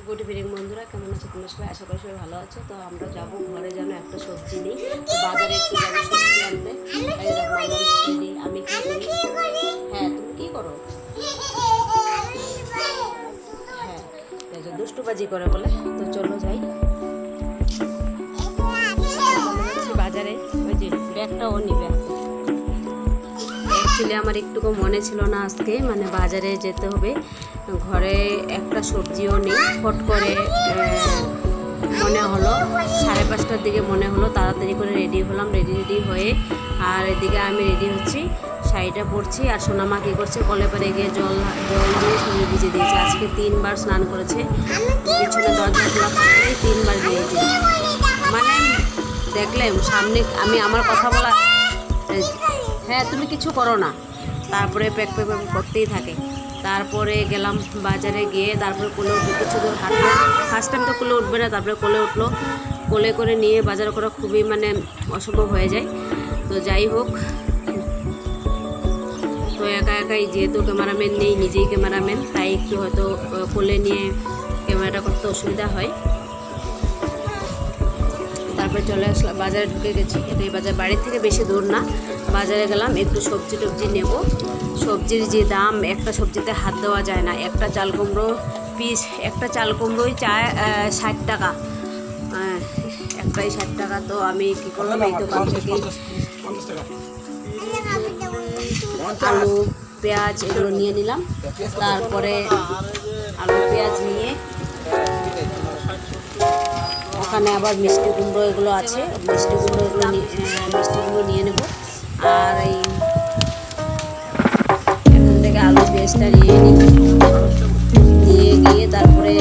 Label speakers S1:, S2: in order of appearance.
S1: Good evening বন্ধুরা, কেমন আছো তোমরা সবাই? আশা করি সবাই ভালো আছো। তো আমরা যাব ঘরে, যেন একটা সবজি নেই, বাজারে একটু যাবো সবজি আনতে। এই দেখো মামাম রেডি। আমি কি করি? হ্যাঁ, তুমি কি করো? হ্যাঁ, এই যে দুষ্টুবাজি করে বলে। তো চলো যাই, বাজারে। ওই যে ব্যাগটাও নিবে। অ্যাকচুয়ালি আমার একটুকু মনে ছিল না আজকে মানে বাজারে যেতে হবে, ঘরে একটা সবজিও নেই। ফট করে মনে হলো 5:30টার দিকে মনে হলো, তাড়াতাড়ি করে রেডি হলাম। রেডি হয়ে আর এদিকে আমি রেডি হচ্ছি, শাড়িটা পরছি। আর সোনামা কী করছে, কলে পারে গিয়ে জল দিয়ে শরীর ভিজে দিয়েছে। আজকে 3বার স্নান করেছে, পিছনে দরজা খোলা থাকতেই 3বার দিয়েছে। মানে দেখলে সামনে আমি আমার কথা বলা, হ্যাঁ তুমি কিছু করো না, তারপরে প্যাক করতেই থাকে। তারপরে গেলাম বাজারে, গিয়ে তারপরে কোলে উঠলো, কিছু দূর হাঁটলো। ফার্স্ট টাইম তো কোলে উঠবে না, তারপরে কোলে উঠলো। কোলে করে নিয়ে বাজার করা খুবই মানে অসম্ভব হয়ে যায়। তো যাই হোক, তো একা একাই যেহেতু ক্যামেরাম্যান নেই, নিজেই ক্যামেরাম্যান, তাই একটু হয়তো কোলে নিয়ে ক্যামেরাটা করতে অসুবিধা হয়। তারপরে চলে আসলাম, বাজারে ঢুকে গেছি। এই বাজার বাড়ির থেকে বেশি দূর না। বাজারে গেলাম, একটু সবজি টবজি নেব। সবজির যে দাম, একটা সবজিতে হাত দেওয়া যায় না। একটা চাল কুমড়ো পিস, একটা চাল কুমড়োই চায় 60 টাকা, একটাই 60 টাকা। তো আমি কী করলাম, এই দোকান থেকে আলু পেঁয়াজ এগুলো নিয়ে নিলাম। তারপরে আলু পেঁয়াজ নিয়ে ওখানে আবার মিষ্টি কুমড়ো এগুলো আছে, মিষ্টি কুমড়ো নিয়ে নেব। আর এই এখান থেকে আলু পেঁয়াজটা নিয়ে গিয়ে তারপরে